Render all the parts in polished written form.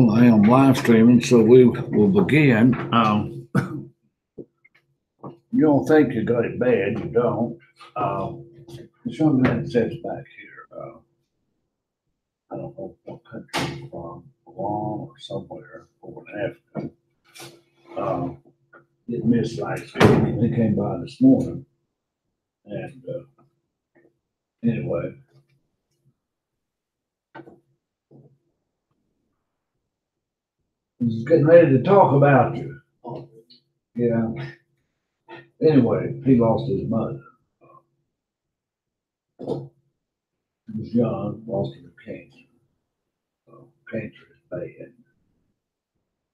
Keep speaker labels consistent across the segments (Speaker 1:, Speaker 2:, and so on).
Speaker 1: I am live streaming, so we will begin. You don't think you got it bad, you don't. Some man sits back here. I don't know what country he's from, Guam or somewhere over in Africa. It missed last week, and he came by this morning. And anyway, he's getting ready to talk about you. Yeah. Anyway, he lost his mother. He was young, lost her to cancer. Cancer is bad.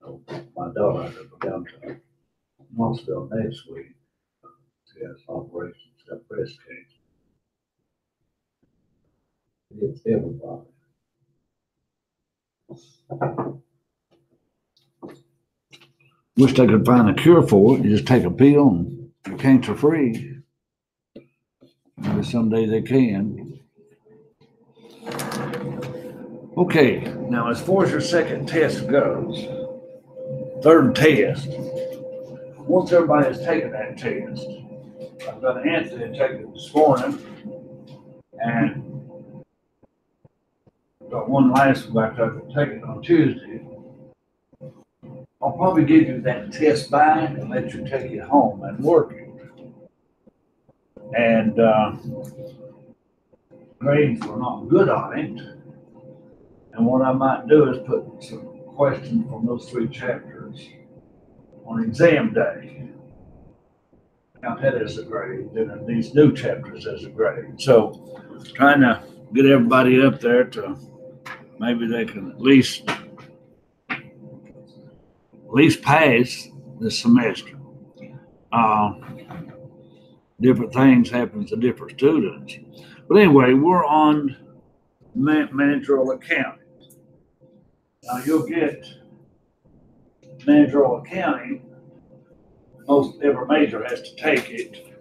Speaker 1: So my daughter had to go down to the hospital next week. She has operations, she's got breast cancer. It's everybody. Wish they could find a cure for it. You just take a pill and you're cancer free. Maybe someday they can. Okay, now as far as your second test goes, third test, once everybody has taken that test, I've got Anthony take it this morning, and got one last one back there to take it on Tuesday. I'll probably give you that test back and let you take it home and work it. And grades were not good on it. And what I might do is put some questions from those 3 chapters on exam day. Count that as a grade, then these new chapters as a grade. So trying to get everybody up there to maybe they can at least pass this semester. Different things happen to different students. But anyway, we're on managerial accounting. Now you'll get managerial accounting. Most every major has to take it,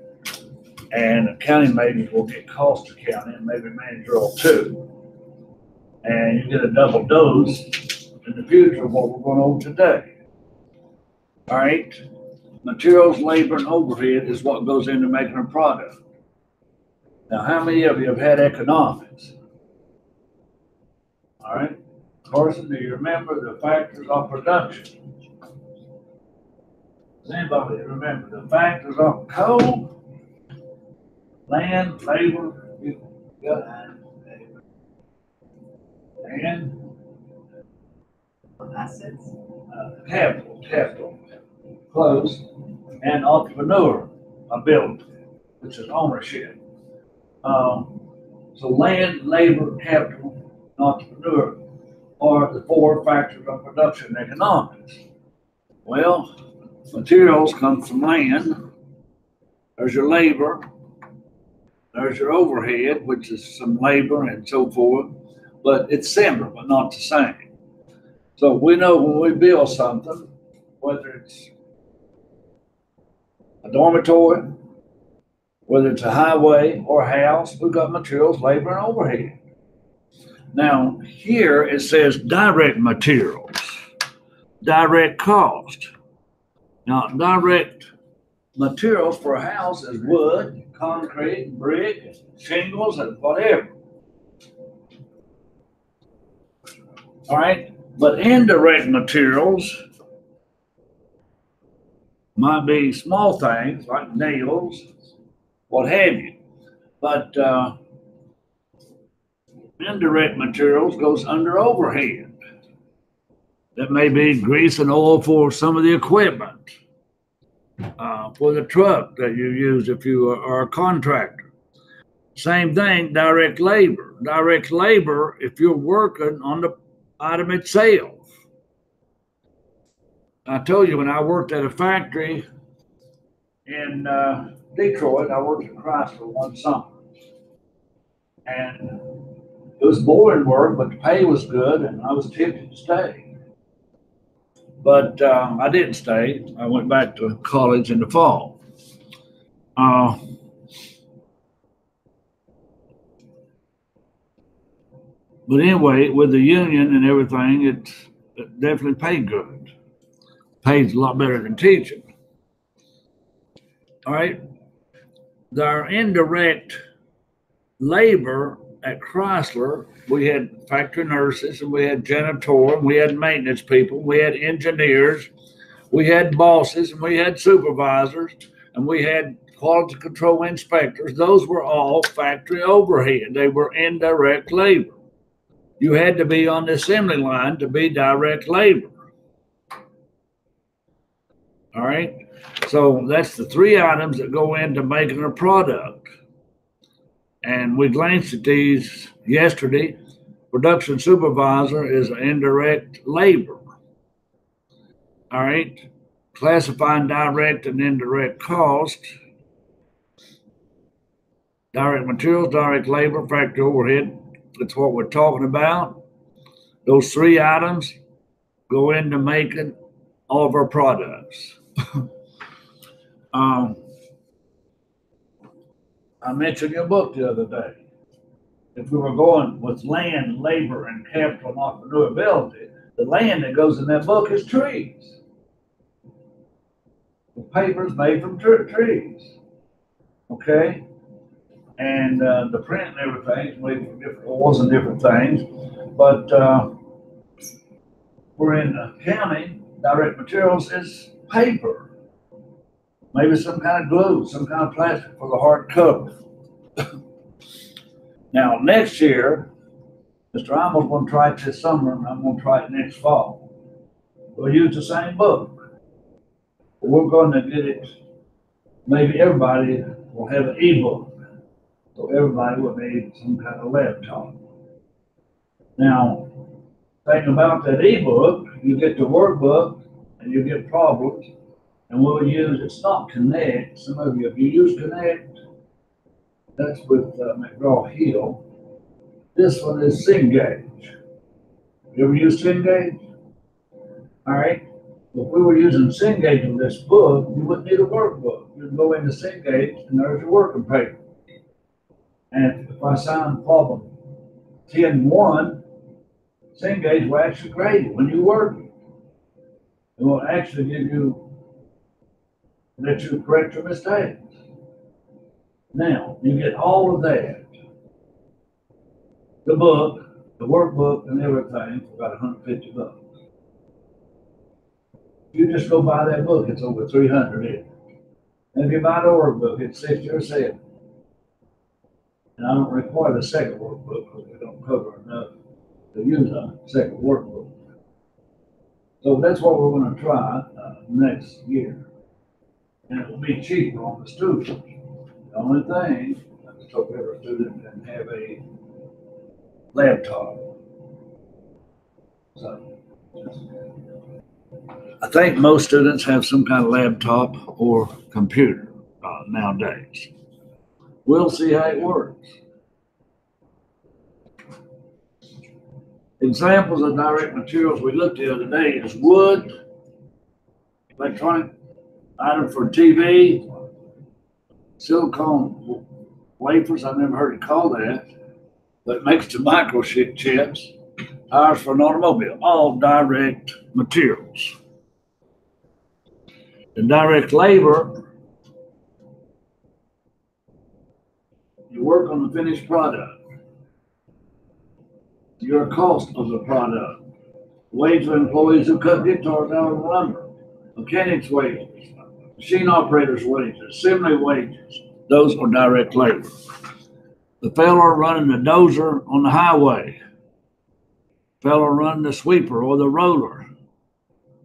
Speaker 1: and accounting majors will get cost accounting, maybe managerial too. And you get a double dose in the future of what we're going over today. All right, materials, labor, and overhead is what goes into making a product. Now, how many of you have had economics? All right, Carson, do you remember the factors of production? Does anybody remember the factors of coal, land, labor, and assets, capital, close, and entrepreneur ability, which is ownership. So land, labor, capital, and entrepreneur are the 4 factors of production economics. Well, materials come from land. There's your labor. There's your overhead, which is some labor and so forth. But it's similar, but not the same. So we know when we build something, whether it's a dormitory, whether it's a highway or a house, we've got materials, labor, and overhead. Now, here it says direct materials, direct cost. Now, direct materials for a house is wood, concrete, brick, shingles, and whatever. All right, but indirect materials might be small things like nails, what have you. But indirect materials goes under overhead. That may be grease and oil for some of the equipment, for the truck that you use if you are a contractor. Same thing, direct labor. Direct labor, if you're working on the item itself. I told you when I worked at a factory in Detroit, I worked at Chrysler one summer. And it was boring work, but the pay was good, and I was tempted to stay. But I didn't stay. I went back to college in the fall. But anyway, with the union and everything, it definitely paid good. Pays a lot better than teaching. All right. Our indirect labor at Chrysler, we had factory nurses, and we had janitor, and we had maintenance people, we had engineers, we had bosses, and we had supervisors, and we had quality control inspectors. Those were all factory overhead. They were indirect labor. You had to be on the assembly line to be direct labor. All right. So that's the three items that go into making a product. And we glanced at these yesterday. Production supervisor is indirect labor. All right. Classifying direct and indirect cost. Direct materials, direct labor, factory overhead. That's what we're talking about. Those three items go into making all of our products. I mentioned your book the other day. If we were going with land, labor, and capital entrepreneurability, the land that goes in that book is trees. The paper is made from trees. Okay? And the print and everything is made from different oils and different things. But we're in accounting, direct materials is paper. Maybe some kind of glue, some kind of plastic for the hard cover. Now, next year, Mr. Imel's going to try it this summer, and I'm going to try it next fall. We'll use the same book. We're going to get it, maybe everybody will have an e-book. So everybody will need some kind of laptop. Now, think about that e-book, you get the workbook, and you get problems. And we'll use, it's not Connect. Some of you, if you use Connect, that's with McGraw-Hill. This one is Cengage. You ever use Cengage? All right. If we were using Cengage in this book, you wouldn't need a workbook. You'd go into Cengage, and there's your working paper. And if I sign problem 10-1, Cengage will actually grade it when you work it. It will actually give you, let you correct your mistakes. Now, you get all of that. The book, the workbook, and everything for about $150. You just go buy that book, it's over $300. And if you buy the workbook, it's 60 or 70. And I don't require the second workbook because we don't cover enough to use a second workbook. So that's what we're going to try next year. And it will be cheaper on the students. The only thing, I just hope every student can have a laptop. So I think most students have some kind of laptop or computer nowadays. We'll see how it works. Examples of direct materials we looked at the other day is wood, electronic item for TV, silicone wafers. I've never heard it called that, but it makes the microchips, tires for an automobile, all direct materials. The direct labor, you work on the finished product. Your cost of the product. Wage of employees who cut guitars out of the lumber. Mechanics' wages. Machine operators' wages. Assembly wages. Those are direct labor. The fellow running the dozer on the highway. Fellow running the sweeper or the roller.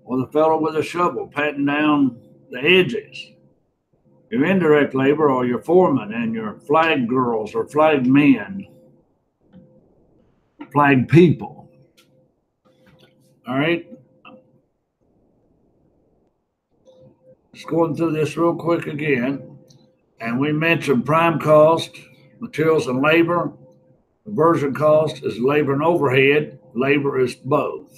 Speaker 1: Or the fellow with a shovel patting down the edges. Your indirect labor are your foremen and your flag girls or flag men, flag people. All right. Just going through this real quick again. And we mentioned prime cost, materials and labor. Conversion cost is labor and overhead. Labor is both.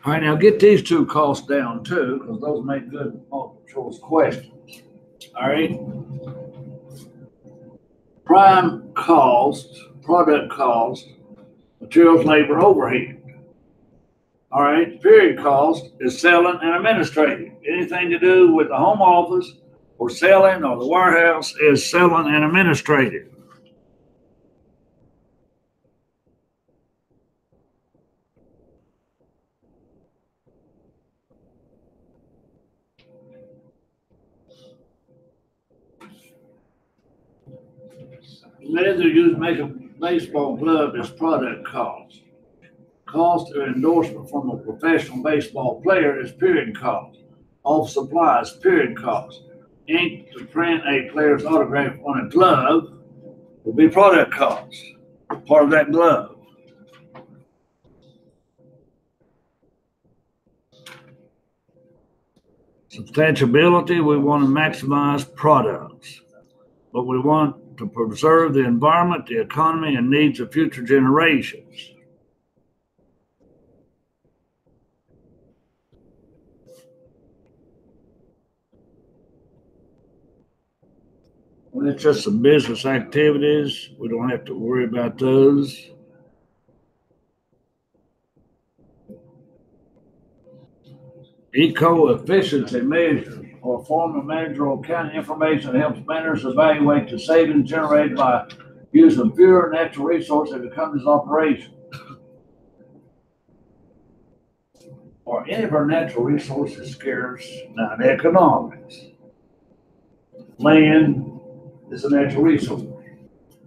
Speaker 1: All right, now get these two costs down too, because those make good multiple choice questions. All right. Prime cost, product cost, materials, labor, overhead. All right. Period cost is selling and administrative. Anything to do with the home office or selling or the warehouse is selling and administrative. Leather used to make a baseball glove is product cost. Cost of endorsement from a professional baseball player is period cost. Office supplies, period cost. Ink to print a player's autograph on a glove will be product cost, part of that glove. Substantiability, we want to maximize products, but we want to preserve the environment, the economy, and needs of future generations. When it's just some business activities, we don't have to worry about those. Eco-efficiency measures are a form of managerial accounting information that helps managers evaluate the savings generated by using fewer natural resources in the company's operation. Are any of our natural resources scarce? Now, in economics, land is a natural resource.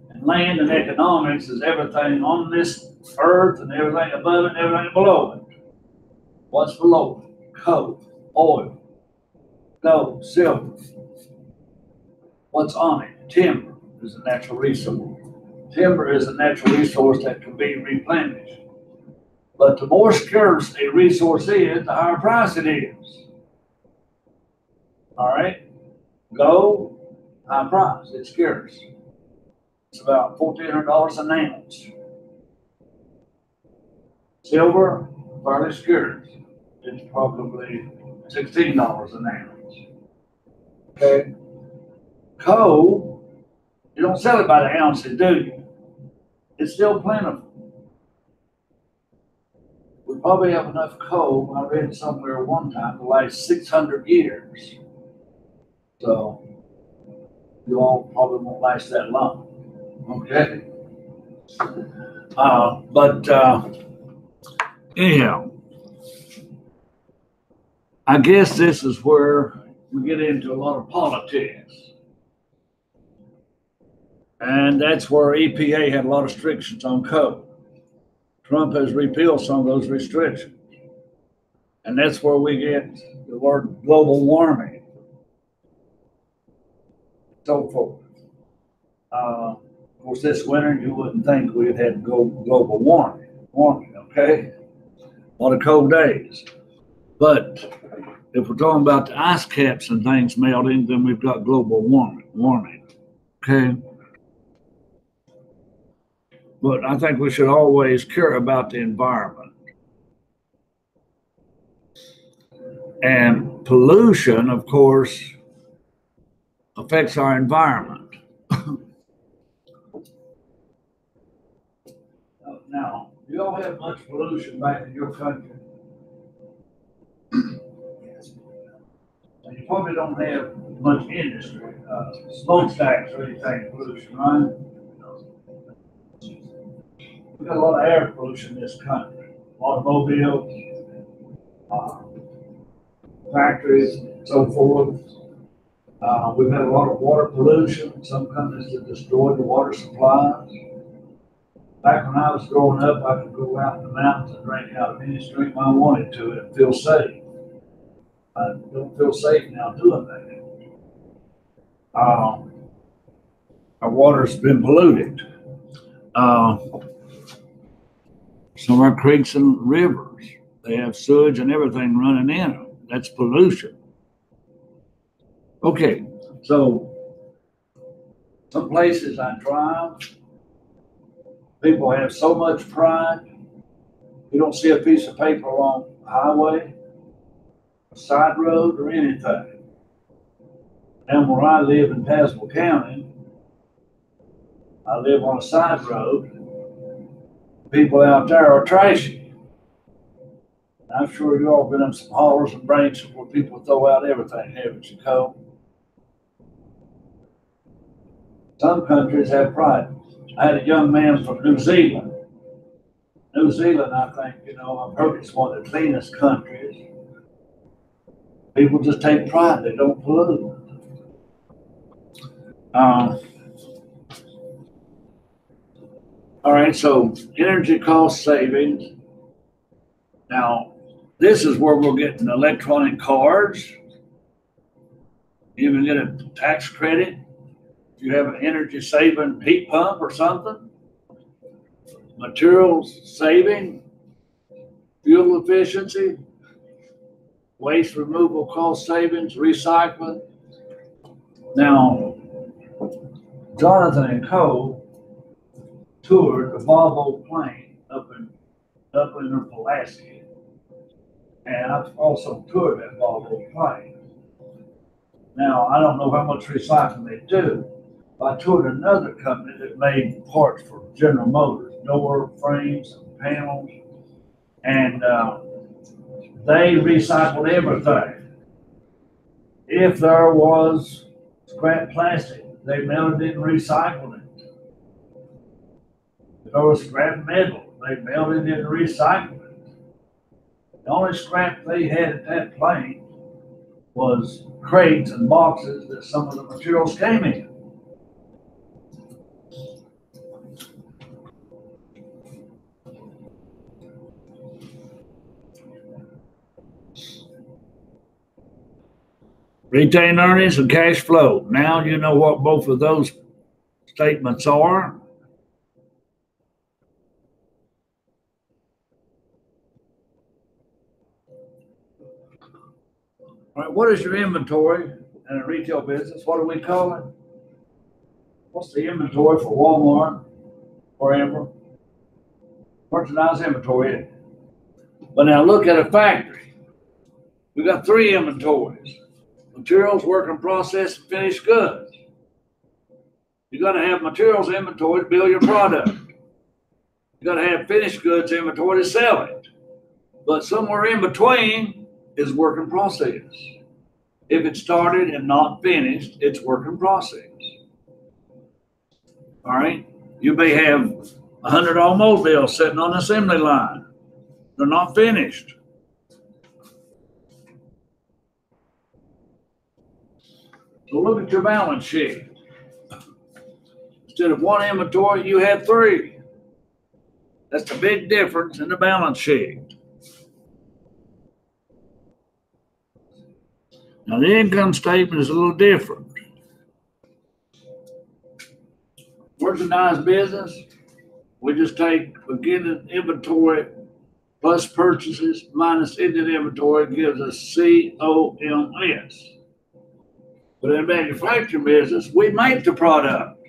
Speaker 1: And land and economics is everything on this earth and everything above it and everything below it. What's below it? Coal, oil, gold, silver. What's on it? Timber is a natural resource. Timber is a natural resource that can be replenished. But the more scarce a resource is, the higher price it is. All right? Gold, high price, it's scarce. It's about $1,400 an ounce. Silver, fairly scarce. It's probably $16 an ounce. Okay? Coal, you don't sell it by the ounces, do you? It's still plentiful. We probably have enough coal, I read somewhere one time, to last 600 years. So, you all probably won't last that long. Okay? Anyhow, I guess this is where we get into a lot of politics. And that's where EPA had a lot of restrictions on coal. Trump has repealed some of those restrictions. And that's where we get the word global warming, so forth. Of course, this winter, you wouldn't think we'd had global warming, okay? A lot of cold days. But if we're talking about the ice caps and things melting, then we've got global warming, okay? But I think we should always care about the environment. And pollution, of course, affects our environment. Now, do y'all have much pollution back in your country? Yes. You probably don't have much industry, smokestacks or anything pollution, right? We got a lot of air pollution in this country, automobiles, uh, factories, and so forth. We've had a lot of water pollution. Some countries have destroyed the water supplies. Back when I was growing up, I could go out in the mountains and drink out of any stream I wanted to and feel safe. I don't feel safe now doing that. Our water's been polluted. Some of our creeks and rivers, they have sewage and everything running in them. That's pollution. Okay, so some places I drive, people have so much pride. You don't see a piece of paper along the highway, a side road, or anything. And where I live in Tazewell County, I live on a side road. People out there are trashy. I'm sure you all been in some hollers and branches where people throw out everything, haven't you, Cole? Some countries have pride. I had a young man from New Zealand. New Zealand, I think, I've heard it's one of the cleanest countries. People just take pride, they don't pollute. All right, so energy cost savings. Now, this is where we're getting electronic cards. You can get a tax credit if you have an energy saving heat pump or something. Materials saving, fuel efficiency, waste removal cost savings, recycling. Now, Jonathan and Co. toured the Volvo plane up in Pulaski, and I've also toured that Volvo plane. Now, I don't know how much recycling they do, but I toured another company that made parts for General Motors, door frames and panels, and they recycled everything. If there was scrap plastic, they melted it and recycled it. If there was scrap metal, they melted it and recycled it. The only scrap they had at that plane was crates and boxes that some of the materials came in. Retained earnings and cash flow. Now you know what both of those statements are. All right, what is your inventory in a retail business? What do we call it? What's the inventory for Walmart, wherever? Merchandise inventory. But now look at a factory. We got three inventories: materials, work in process, and finished goods. You got to have materials inventory to build your product. You got to have finished goods inventory to sell it. But somewhere in between is work in process. If it started and not finished, it's work in process. All right. You may have 100 automobiles sitting on the assembly line. They're not finished. So look at your balance sheet. Instead of one inventory, you have three. That's the big difference in the balance sheet. Now the income statement is a little different. Merchandise business, we just take beginning inventory plus purchases minus ending inventory gives us COMS. But in manufacturing business, we make the product.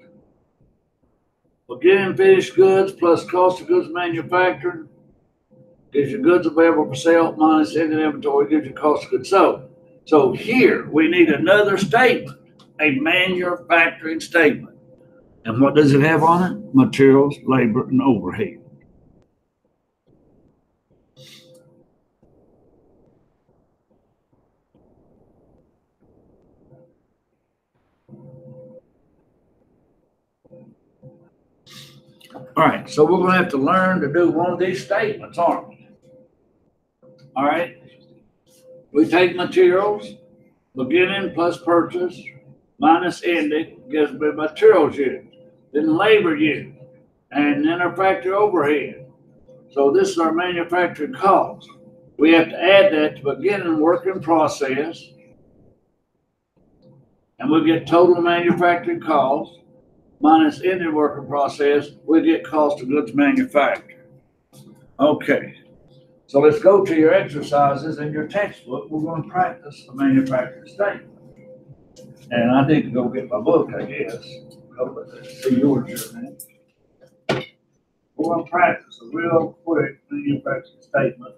Speaker 1: Beginning finished goods plus cost of goods manufactured gives you goods available for sale minus ending inventory gives you cost of goods sold. So here we need another statement, a manufacturing statement. And what does it have on it? Materials, labor, and overhead. All right, so we're gonna have to learn to do one of these statements, aren't we? All right, we take materials, beginning plus purchase, minus ending, gives me materials used, then labor used, and then our factory overhead. So this is our manufacturing cost. We have to add that to beginning work in process, and we get total manufacturing cost minus ending work in process, we get cost of goods manufactured. Okay, so let's go to your exercises in your textbook. We're going to practice the manufacturing statement. And I need to go get my book, I guess. Let's see yours here, man. We're going to practice a real quick manufacturing statement.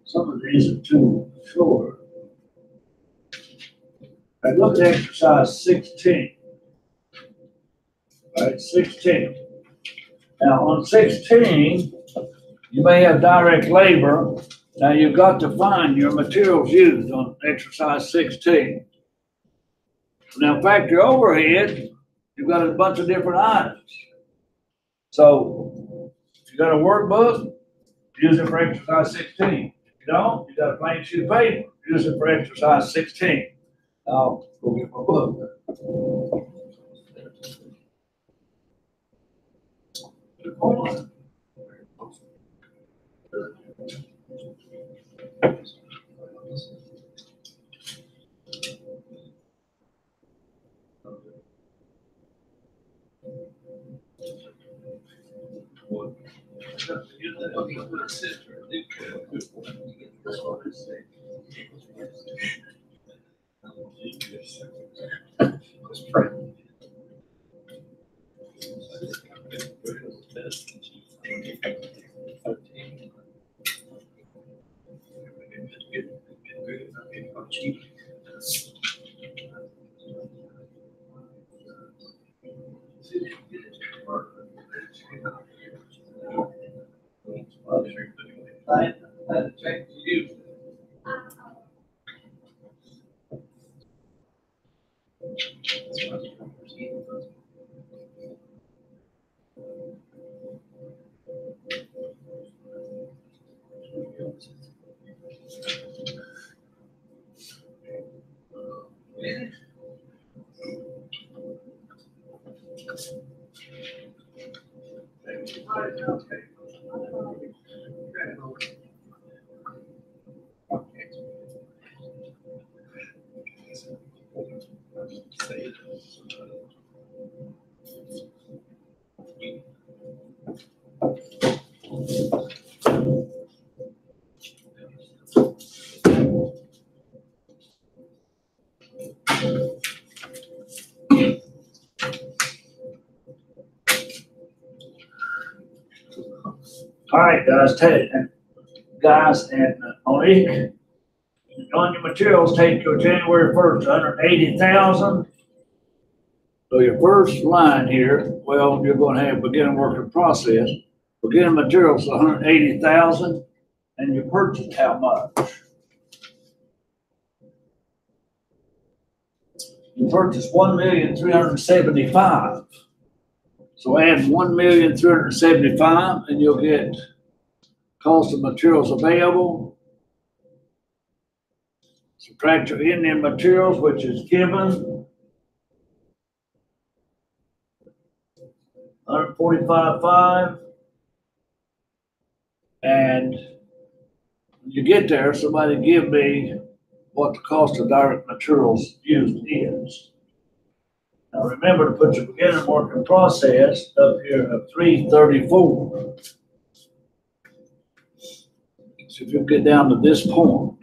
Speaker 1: Some of these are too short. I look at exercise 16. All right, 16. Now on 16, you may have direct labor. Now you've got to find your materials used on exercise 16. Now factory overhead, you've got a bunch of different items. So if you got a workbook, use it for exercise 16. If you don't, you got a plain sheet of paper, use it for exercise 16. Now go get my book. All right, guys, and on your materials, take your January 1st, 180,000. So your first line here, well, you're going to have beginning work in process. Beginning materials, 180,000, and you purchased how much? You purchased 1,375,000. So add 1,375,000, and you'll get cost of materials available. Subtract your ending materials, which is given 145,500. And when you get there, somebody give me what the cost of direct materials used is. Now remember to put your beginning work in process up here of 334. So if you get down to this point,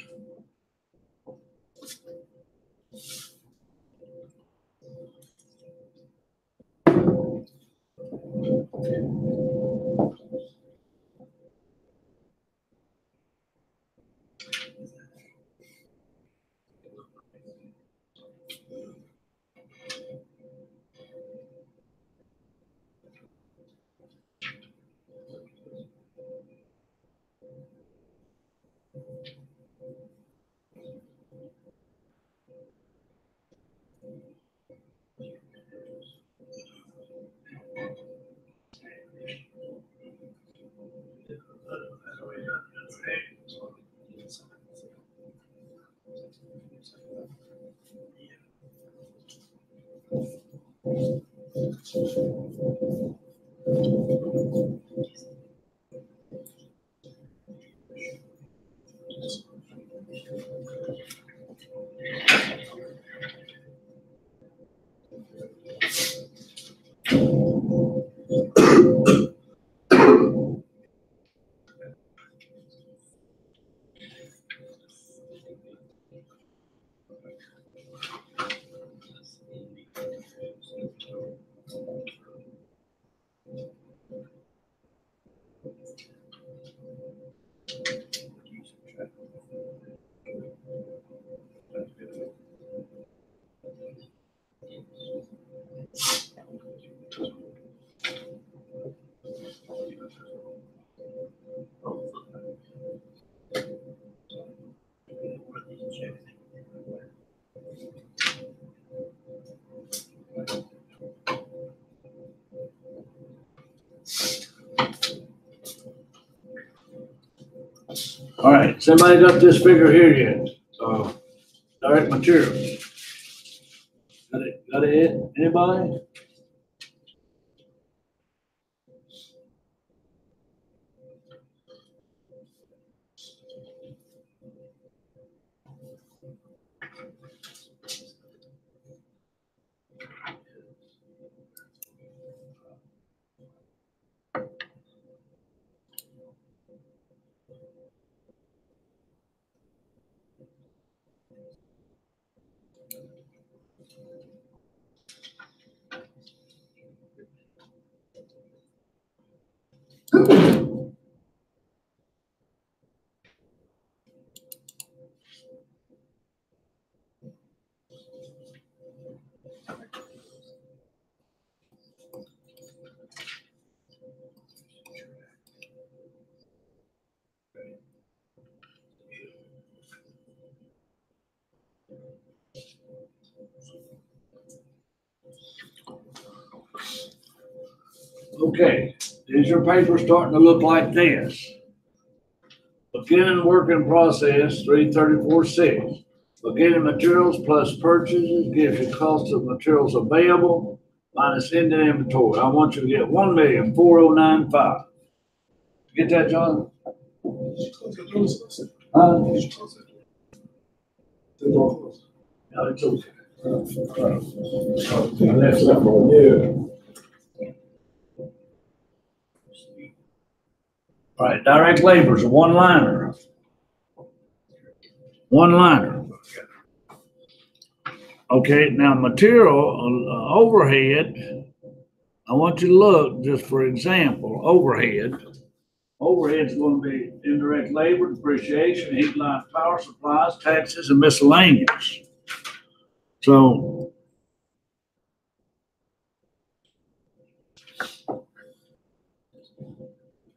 Speaker 1: All right, somebody got this figure here yet? Direct materials. Got it? Anybody? Okay, is your paper starting to look like this? Beginning working process, 334.6. Beginning materials plus purchases gives you cost of materials available minus ending inventory. I want you to get 1,000,409.5. Get that, John? No, it's okay. All right, direct labor is a one-liner. One-liner. Okay, now material overhead, I want you to look, just for example, overhead. Overhead's going to be indirect labor, depreciation, heat line, power supplies, taxes, and miscellaneous. So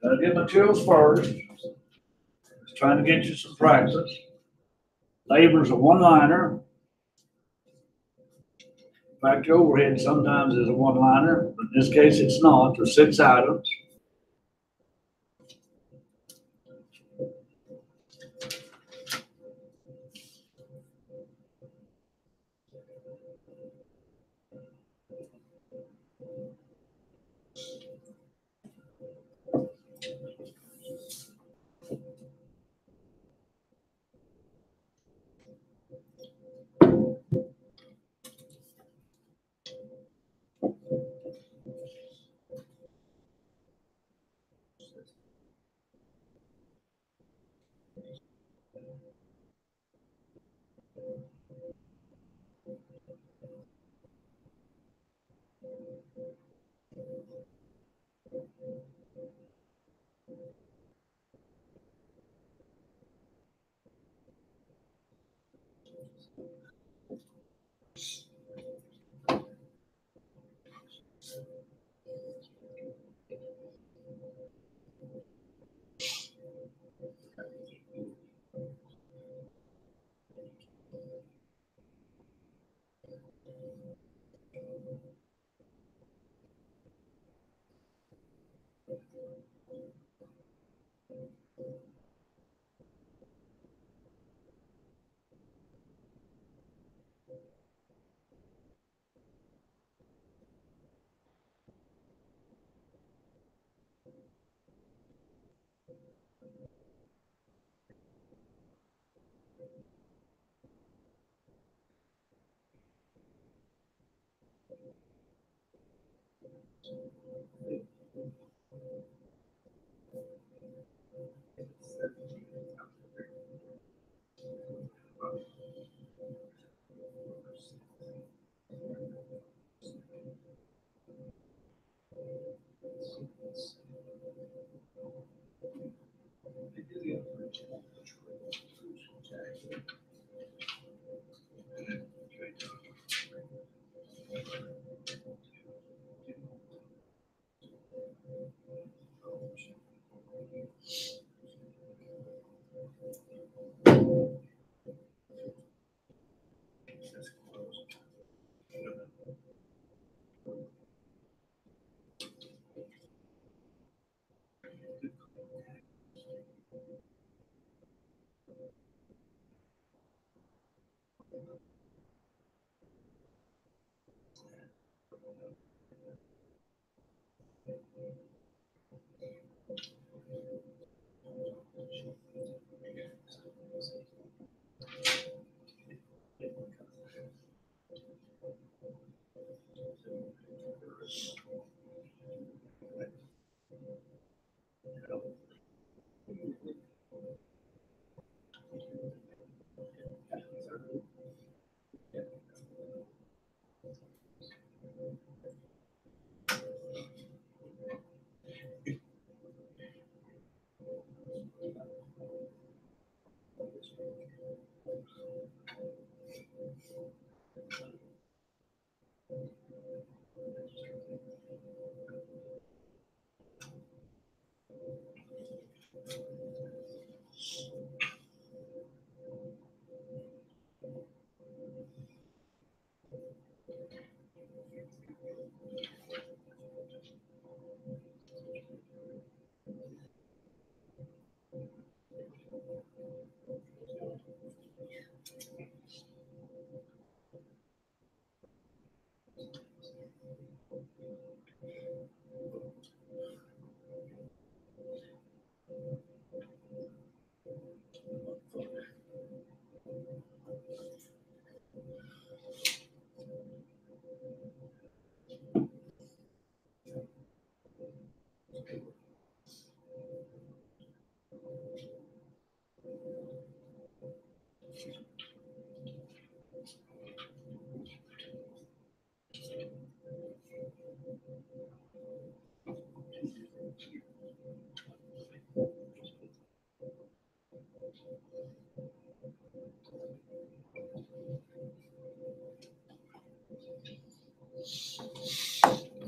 Speaker 1: gotta get materials first. Just trying to get you some practice. Labor's a one-liner. Factory overhead sometimes is a one-liner, but in this case it's not. There's 6 items.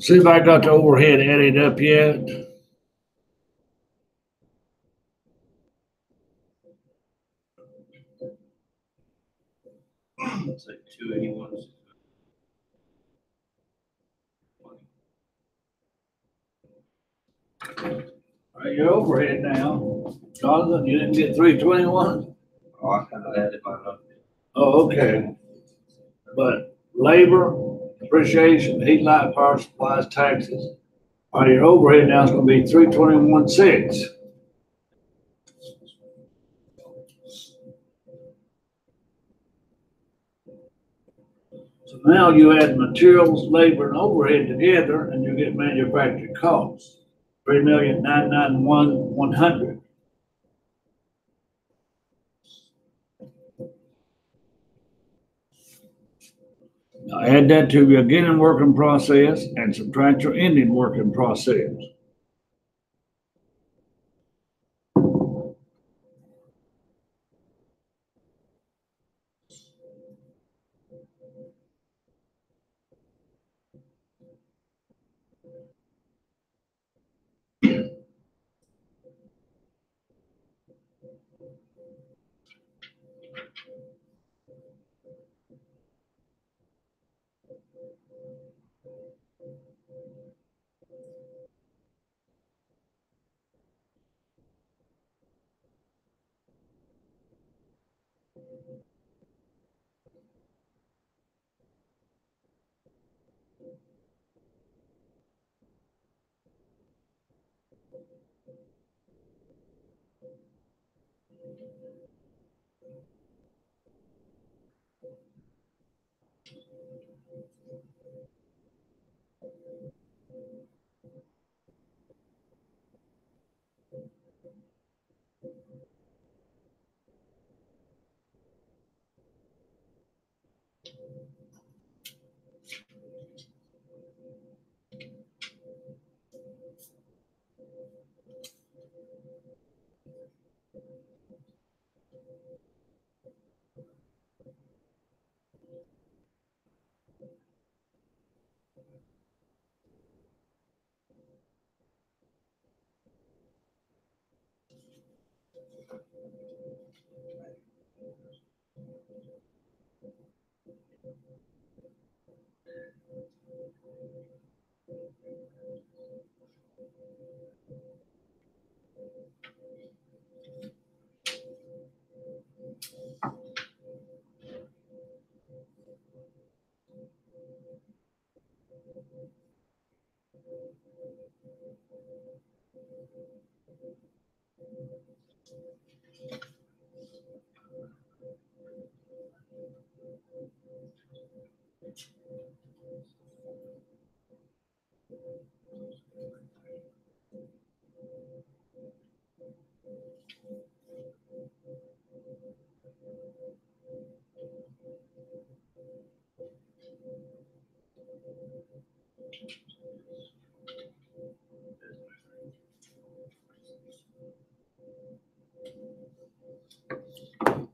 Speaker 1: See if I got the overhead added up yet.
Speaker 2: It's like 281.
Speaker 1: All right, your overhead now. Jonathan, you didn't get 321?
Speaker 2: Oh, I kind of added mine up.
Speaker 1: Oh, okay. But labor, depreciation, heat, light, power supplies, taxes. All right, your overhead now is gonna be 321,6. So now you add materials, labor, and overhead together, and you get manufacturing costs. 3,991,100. Now add that to your beginning working process and subtract your ending working process.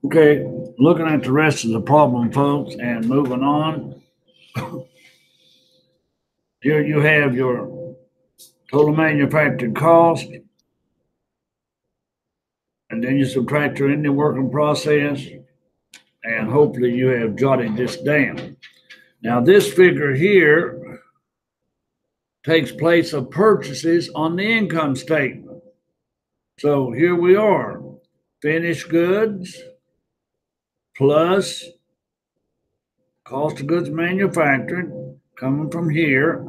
Speaker 1: Okay, looking at the rest of the problem, folks, and moving on. Here you have your total manufactured cost, and then you subtract your ending working process, and hopefully you have jotted this down. Now, this figure here takes place of purchases on the income statement. So here we are, finished goods plus cost of goods manufactured coming from here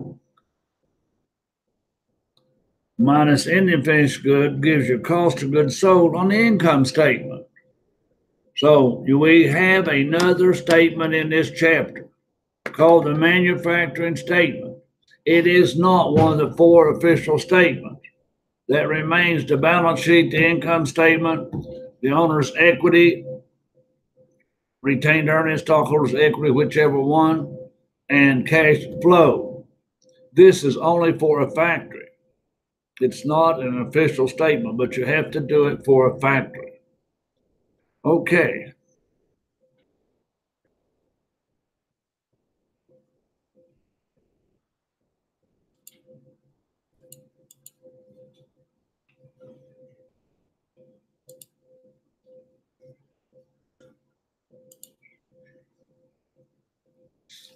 Speaker 1: minus ending finished good gives you cost of goods sold on the income statement. So we have another statement in this chapter called the manufacturing statement. It is not one of the four official statements. That remains the balance sheet, the income statement, the owner's equity, retained earnings, stockholders' equity, whichever one, and cash flow. This is only for a factory. It's not an official statement, but you have to do it for a factory. Okay.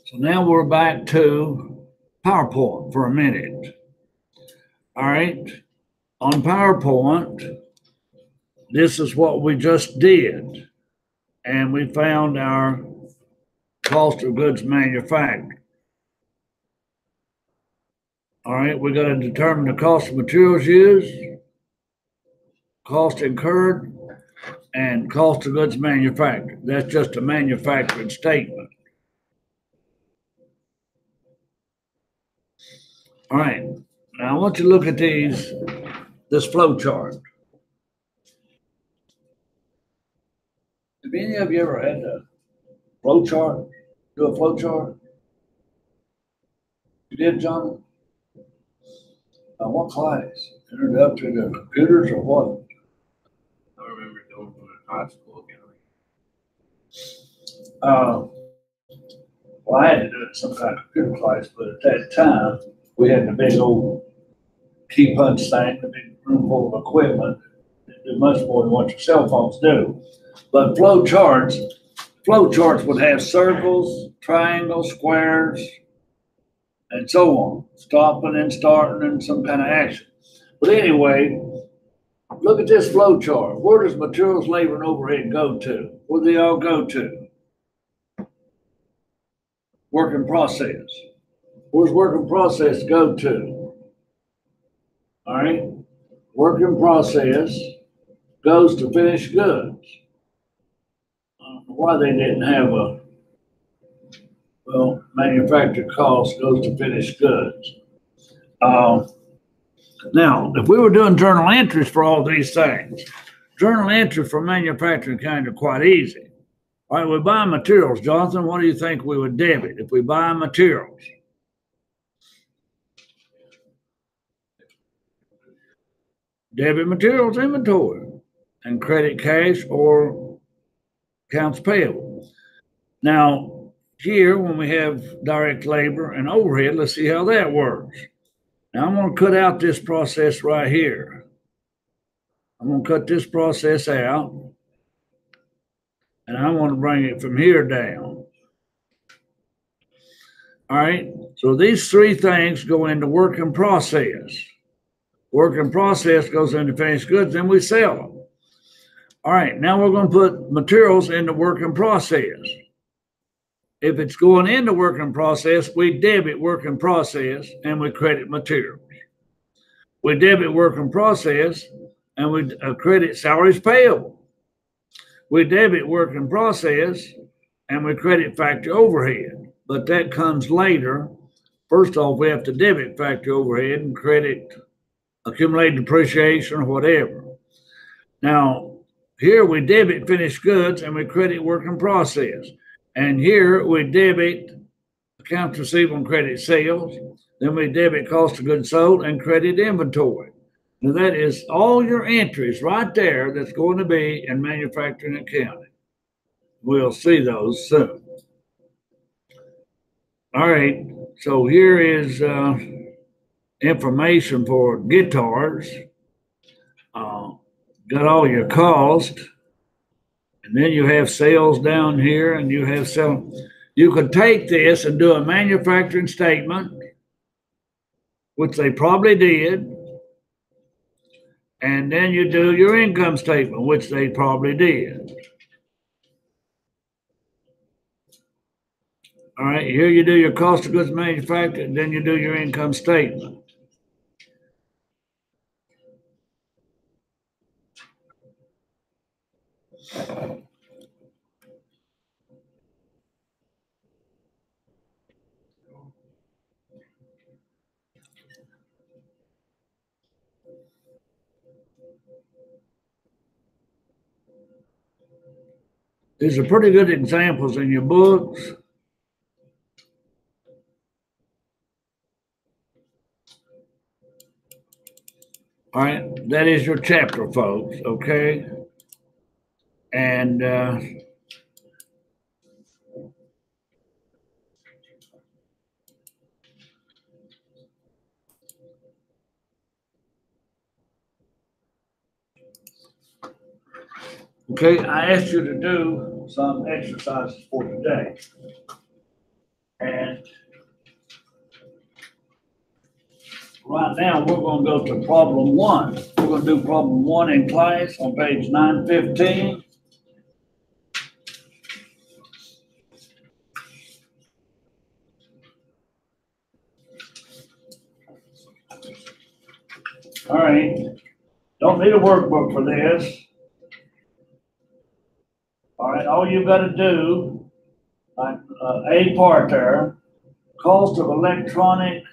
Speaker 1: So now we're back to PowerPoint for a minute. All right. On PowerPoint, this is what we just did. And we found our cost of goods manufactured. All right, we got to determine the cost of materials used, cost incurred, and cost of goods manufactured. That's just a manufacturing statement. All right, now I want you to look at this flow chart. Have any of you ever had a flow chart? Do a flow chart? You did, John? What class? Introductory to computers or what?
Speaker 2: I remember doing one in high school.
Speaker 1: Well, I had to do it in some kind of computer class, but at that time, we had the big old key punch thing, the big room full of equipment. It did much more than what your cell phones do. But flow charts would have circles, triangles, squares, and so on, stopping and starting and some kind of action. But anyway, look at this flow chart. Where does materials, labor, and overhead go to? Where do they all go to? Work in process. Where's work in process go to? All right. Work in process goes to finished goods. I don't know why they didn't have manufactured cost goes to finished goods. Now, if we were doing journal entries for all these things, journal entries for manufacturing kind of quite easy. All right, we buy materials. Jonathan, what do you think we would debit if we buy materials? Debit materials inventory. and credit cash or accounts payable. Now, here, when we have direct labor and overhead, let's see how that works. Now, I'm going to cut out this process right here. I'm going to cut this process out, and I want to bring it from here down. All right, so these three things go into work in process. Work in process goes into finished goods, and we sell them. All right, now we're going to put materials into work in process. If it's going into work in process, we debit work in process and we credit materials. We debit work in process and we credit salaries payable. We debit work in process and we credit factory overhead, but that comes later. First off, we have to debit factory overhead and credit accumulated depreciation or whatever. Now, here we debit finished goods and we credit work in process. And here we debit accounts receivable and credit sales. Then we debit cost of goods sold and credit inventory. Now that is all your entries right there that's going to be in manufacturing accounting. We'll see those soon. All right, so here is information for guitars. Got all your cost. And then you have sales down here, and you have selling. You could take this and do a manufacturing statement, which they probably did, and then you do your income statement, which they probably did. All right, here you do your cost of goods manufactured, and then you do your income statement. These are pretty good examples in your books. All right, that is your chapter, folks, okay? And okay, I asked you to do some exercises for today. And right now, we're going to go to problem 1. We're going to do problem 1 in class on page 915. All right, don't need a workbook for this. All right, all you got to do, like A part there, cost of electronic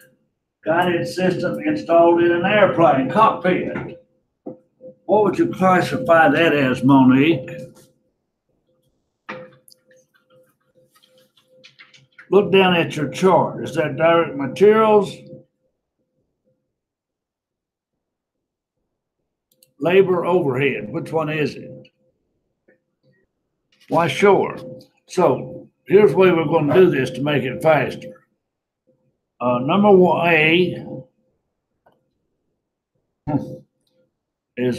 Speaker 1: guided system installed in an airplane cockpit. What would you classify that as, Monique? Look down at your chart. Is that direct materials? Labor overhead? Which one is it? Why, sure. So here's the way we're going to do this to make it faster. Number 1A is,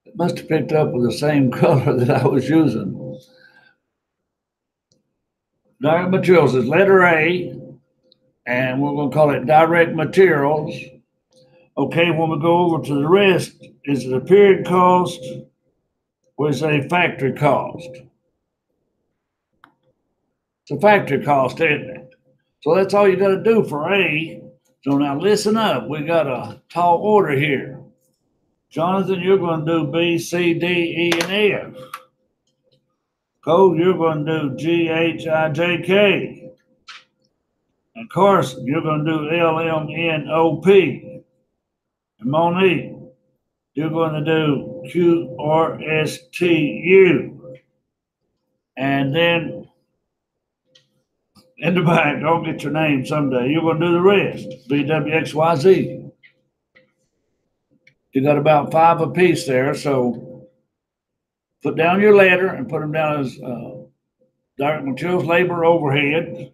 Speaker 1: it must have picked up with the same color that I was using. Direct materials is letter A, and we're going to call it direct materials. Okay, when we go over to the rest, is it a period cost or is it a factory cost? It's a factory cost, isn't it? So that's all you got to do for A. So now listen up. We got a tall order here. Jonathan, you're going to do B, C, D, E, and F. Cole, you're going to do G, H, I, J, K. And Carson, you're going to do L, M, N, O, P. And Monique, you're going to do Q, R, S, T, U. And then in the back, don't get your name someday. You're going to do the rest. B, W, X, Y, Z. You got about 5 apiece there, so put down your letter and put them down as direct materials, labor, overhead.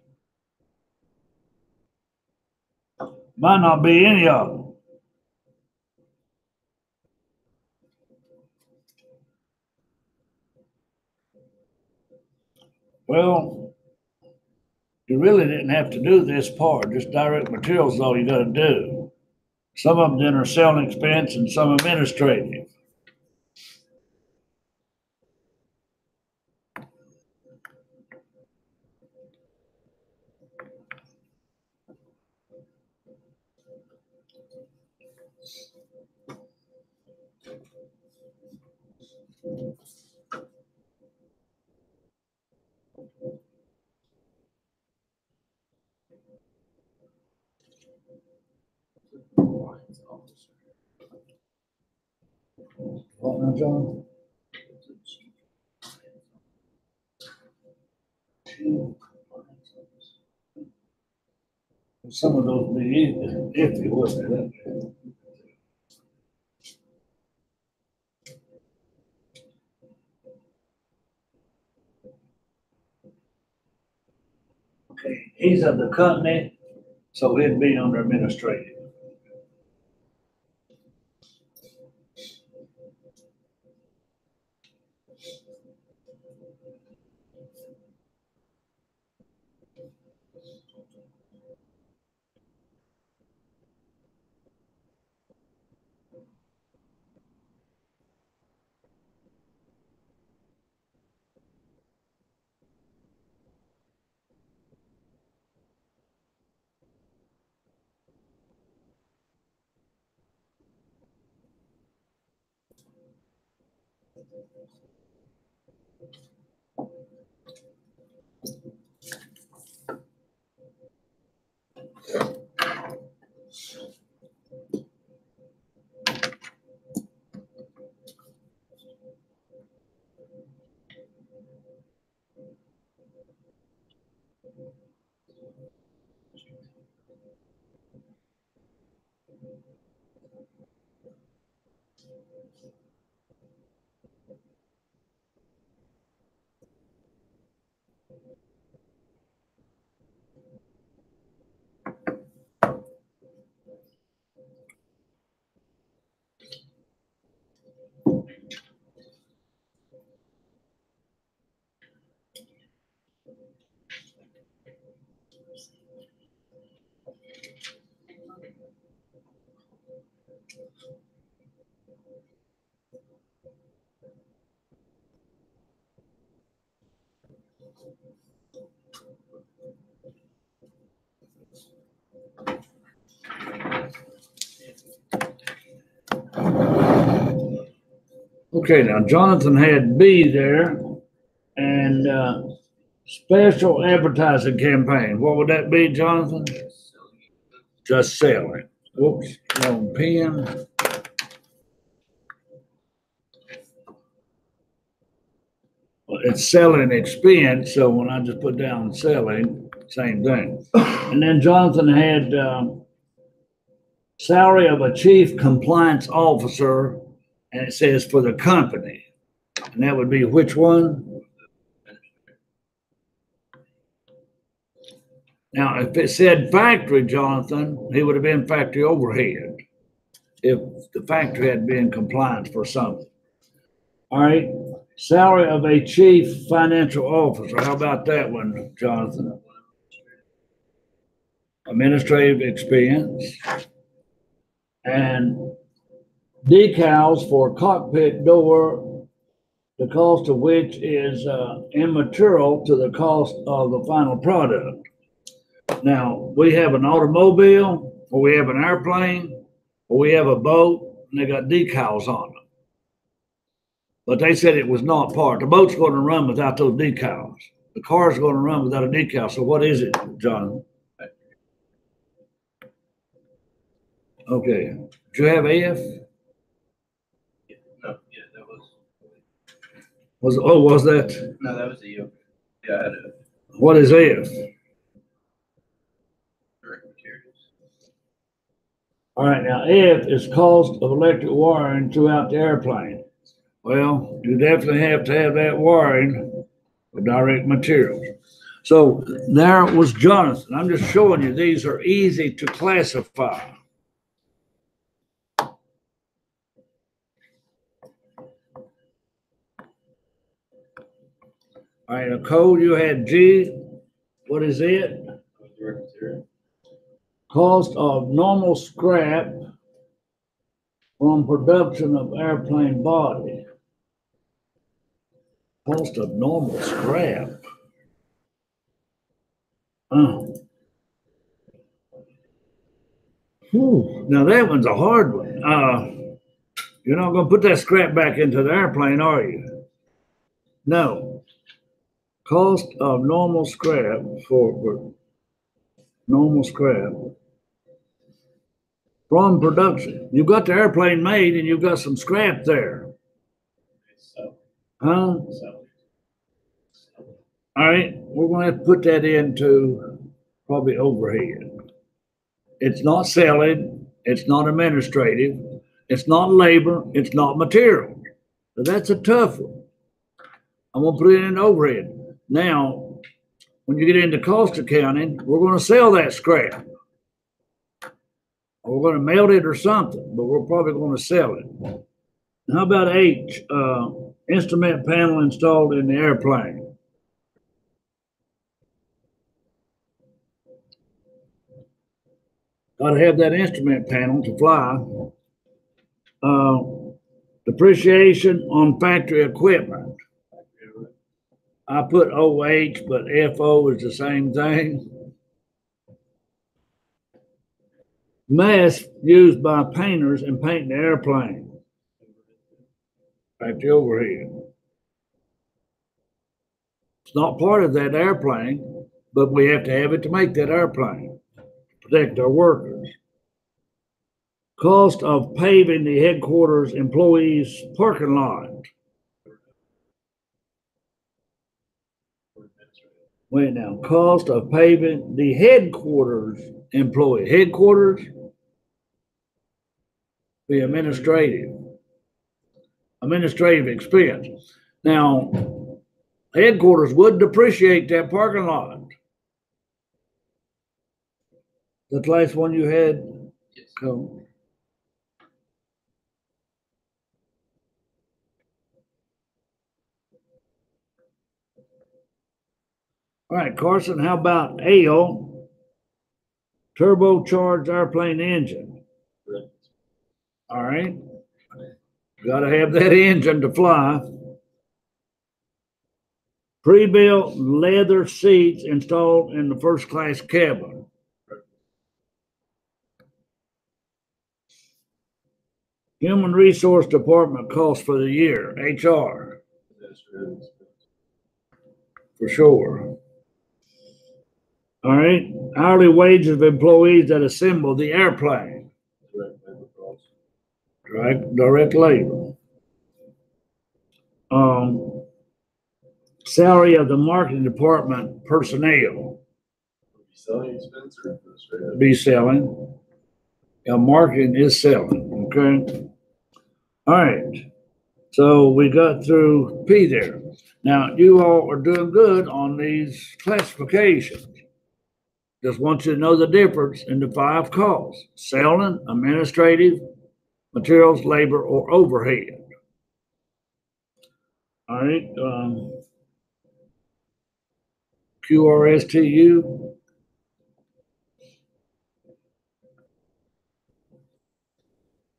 Speaker 1: Might not be any of them. Well, you really didn't have to do this part. Just direct materials is all you got to do. Some of them then are selling expense and some administrative. What now, John? Some of those would be iffy, wasn't it? Okay, he's of the company, so he'd be under administrative. Okay, now Jonathan had B there, and special advertising campaign. What would that be, Jonathan? Just selling. Oops, wrong pen. Well, it's selling expense, so when I just put down selling, same thing. And then Jonathan had salary of a chief compliance officer, and it says for the company. And that would be which one? Now, if it said factory, Jonathan, he would have been factory overhead if the factory had been in compliance for something. All right, salary of a chief financial officer. How about that one, Jonathan? Administrative expense. And decals for cockpit door, the cost of which is immaterial to the cost of the final product. Now, we have an automobile, or we have an airplane, or we have a boat, and they got decals on them. But they said it was not part. The boat's going to run without those decals. The car's going to run without a decal. So what is it, John? Okay. Do you have F?
Speaker 2: No, yeah, that was.
Speaker 1: Was that?
Speaker 2: No, that was the yeah, I had a
Speaker 1: What is F?
Speaker 2: direct materials.
Speaker 1: All right, now F is cost of electric wiring throughout the airplane. Well, you definitely have to have that wiring for direct materials. So there was Jonathan. I'm just showing you these are easy to classify. All right, a code you had G. What is it? Cost of normal scrap from production of airplane body. Cost of normal scrap. Now that one's a hard one. You're not going to put that scrap back into the airplane, are you? No. Cost of normal scrap for normal scrap from production. You've got the airplane made and you've got some scrap there. Huh? All right, we're going to have to put that into probably overhead. It's not selling, it's not administrative, it's not labor, it's not material. So that's a tough one. I'm going to put it in overhead. Now, when you get into cost accounting, we're going to sell that scrap. Or we're going to melt it or something, but we're probably going to sell it. How about H, instrument panel installed in the airplane? Got to have that instrument panel to fly. Depreciation on factory equipment. I put OH, but FO is the same thing. Mask used by painters in painting the airplane. Factory overhead. It's not part of that airplane, but we have to have it to make that airplane, protect our workers. Cost of paving the headquarters employees' parking lot. Wait now, cost of paving the headquarters employee. Headquarters be administrative expense. Now, headquarters would depreciate that parking lot. The last one you had?
Speaker 2: Yes.
Speaker 1: Come. All right, Carson, how about AO? Turbocharged airplane engine.
Speaker 2: Correct.
Speaker 1: All right. Got to have that engine to fly. Pre-built leather seats installed in the first class cabin. Human Resource Department costs for the year, HR. For sure. All right. Hourly wages of employees that assemble the airplane. Direct labor. Salary of the marketing department personnel.
Speaker 2: Selling expense or administrative?
Speaker 1: Be selling. Marketing is selling. Okay. All right. So we got through P there. Now you all are doing good on these classifications. Just want you to know the difference in the 5 costs: selling, administrative, materials, labor, or overhead. All right. QRSTU.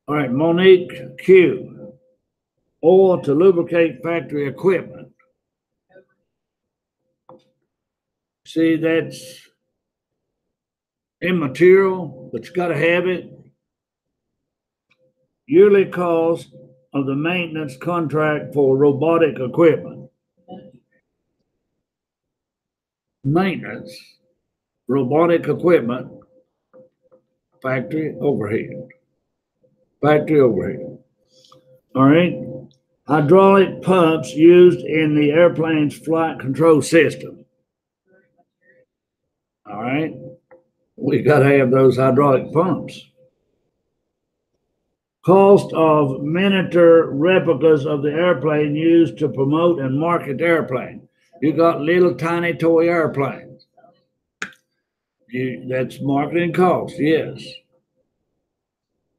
Speaker 1: All right, Monique, Q. Oil to lubricate factory equipment. See, that's immaterial, but you got to have it. Yearly cost of the maintenance contract for robotic equipment. Maintenance, robotic equipment, factory overhead. Factory overhead. All right. Hydraulic pumps used in the airplane's flight control system. All right. We got to have those hydraulic pumps. Cost of miniature replicas of the airplane used to promote and market the airplane. You got little tiny toy airplanes. That's marketing cost, yes.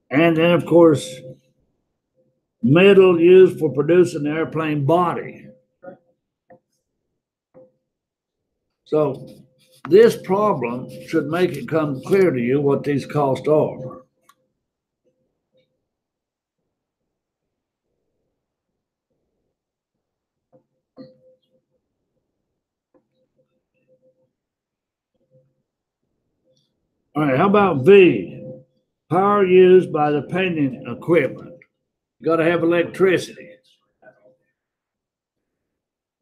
Speaker 1: And then, of course, metal used for producing the airplane body. So this problem should make it come clear to you what these costs are. All right, how about V? Power used by the painting equipment. You got to have electricity.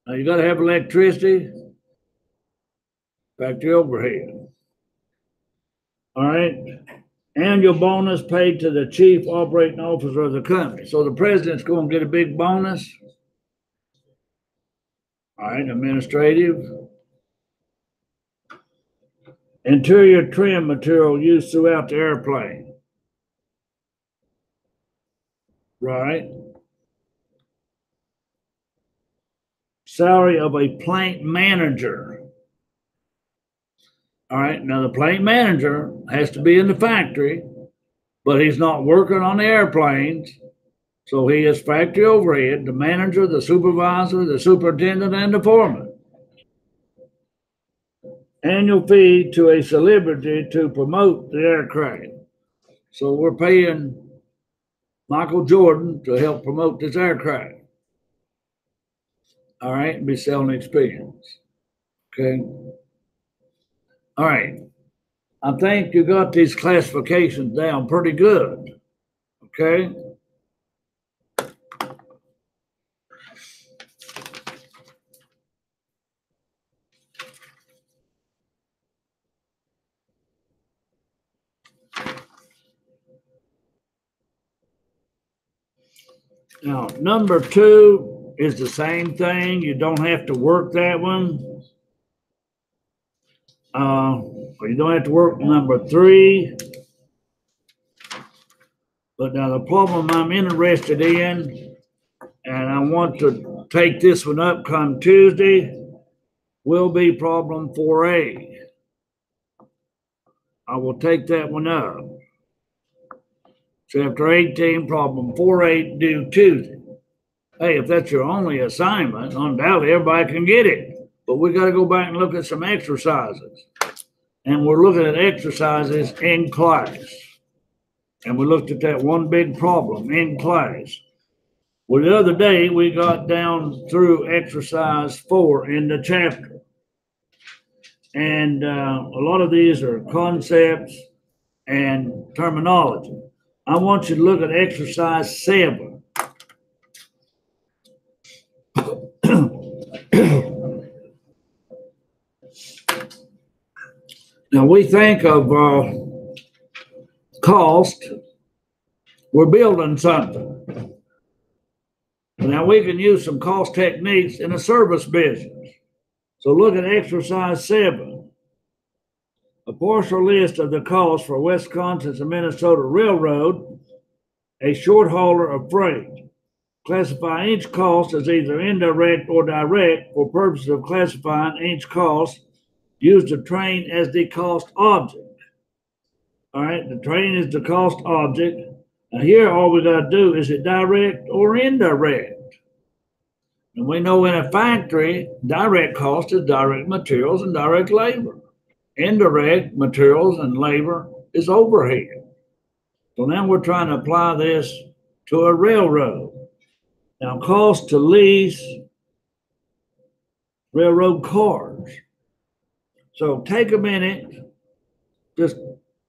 Speaker 1: Now you got to have electricity, factory overhead. All right. Annual bonus paid to the chief operating officer of the company. So the president's going to get a big bonus. All right, administrative. Interior trim material used throughout the airplane. Right. Salary of a plant manager. All right, now the plant manager has to be in the factory, but he's not working on the airplanes. So he is factory overhead, the manager, the supervisor, the superintendent, and the foreman. Annual fee to a celebrity to promote the aircraft. So we're paying Michael Jordan to help promote this aircraft. All right, and be selling experience. Okay. All right. I think you got these classifications down pretty good. Okay. Now, number 2 is the same thing. You don't have to work that one. You don't have to work number 3. But now the problem I'm interested in, and I want to take this one up come Tuesday, will be problem 4A. I will take that one up. Chapter 18, problem 4A due Tuesday. Hey, if that's your only assignment, undoubtedly everybody can get it. But we got to go back and look at some exercises. And we're looking at exercises in class. And we looked at that one big problem in class. Well, the other day we got down through exercise 4 in the chapter. And a lot of these are concepts and terminology. I want you to look at exercise 7. Now we think of cost. We're building something. Now we can use some cost techniques in a service business. So look at exercise 7. A partial list of the costs for Wisconsin and Minnesota Railroad, a short hauler of freight. Classify each cost as either indirect or direct for purposes of classifying each cost. Use the train as the cost object. All right, the train is the cost object. Now here all we got to do is it direct or indirect. And we know in a factory, direct cost is direct materials and direct labor. Indirect materials and labor is overhead. So now we're trying to apply this to a railroad. Now, cost to lease railroad cars. So take a minute, just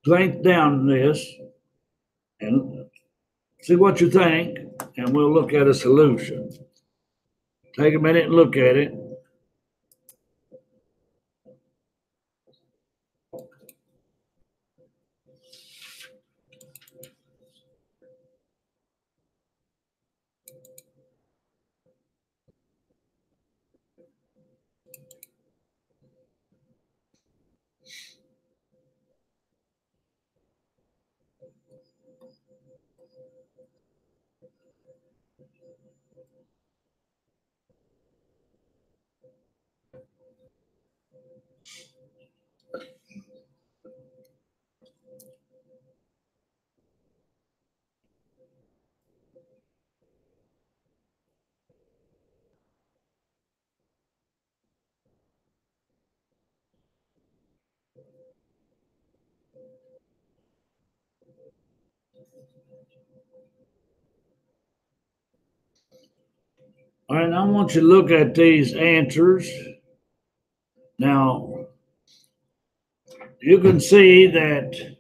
Speaker 1: glance down this and see what you think, and we'll look at a solution. Take a minute and look at it. All right, I want you to look at these answers. Now, you can see that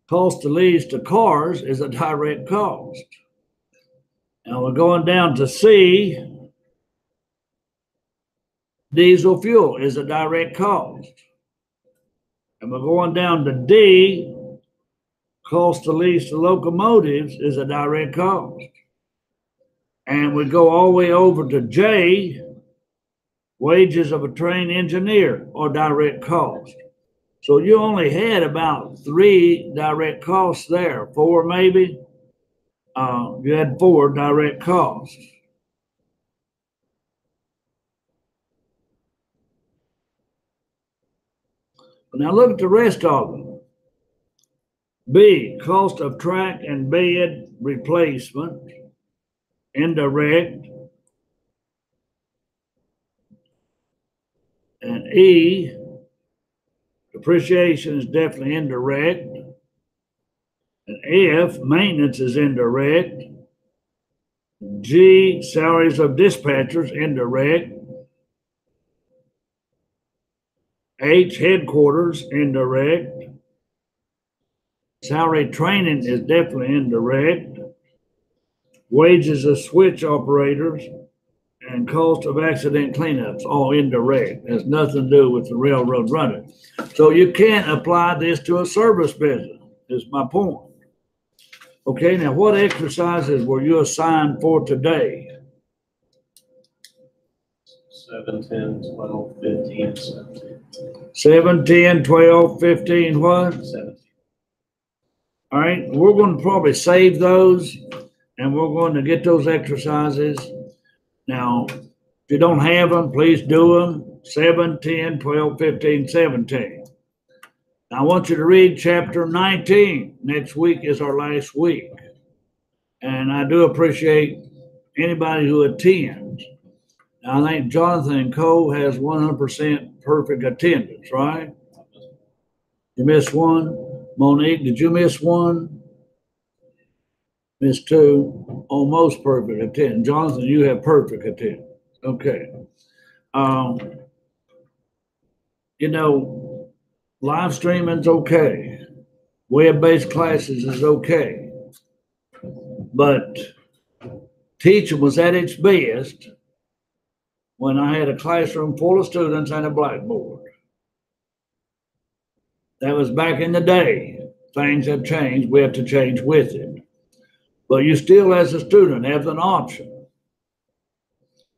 Speaker 1: cost of lease to cars is a direct cost. Now we're going down to C, diesel fuel is a direct cost. And we're going down to D, cost of lease to locomotives is a direct cost. And we go all the way over to J, wages of a trained engineer or direct cost. So you only had about 3 direct costs there, 4 maybe. You had 4 direct costs. Now look at the rest of them. B, cost of track and bed replacement, indirect. And E, depreciation is definitely indirect. And F, maintenance is indirect. G, salaries of dispatchers, indirect. H, headquarters, indirect. Salary training is definitely indirect. Wages of switch operators and cost of accident cleanups, all indirect. Has nothing to do with the railroad running. So you can't apply this to a service business, is my point. Okay, now what exercises were you assigned for today?
Speaker 2: 7, 10, 12, 15, 17.
Speaker 1: 7, 10, 12, 15, what?
Speaker 2: 17.
Speaker 1: All right, we're going to probably save those and we're going to get those exercises. Now, if you don't have them, please do them. 7, 10, 12, 15, 17. Now, I want you to read chapter 19. Next week is our last week. And I do appreciate anybody who attends. Now, I think Jonathan Cole has 100% perfect attendance, right? You missed one? Monique, did you miss one? Missed 2. Almost perfect attendance. Jonathan, you have perfect attendance. Okay. You know, live streaming's okay. Web-based classes is okay. But teaching was at its best when I had a classroom full of students and a blackboard. That was back in the day. Things have changed. We have to change with it. But you still, as a student, have an option.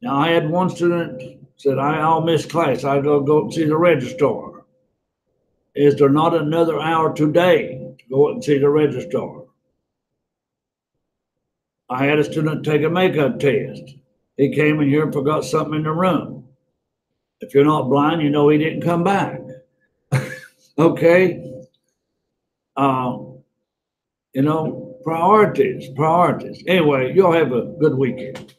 Speaker 1: Now, I had one student said, I'll miss class. I'll go see the registrar. Is there not another hour today to go and see the registrar? I had a student take a makeup test. He came in here and forgot something in the room. If you're not blind, you know he didn't come back. Okay? You know, priorities. Anyway, y'all have a good weekend.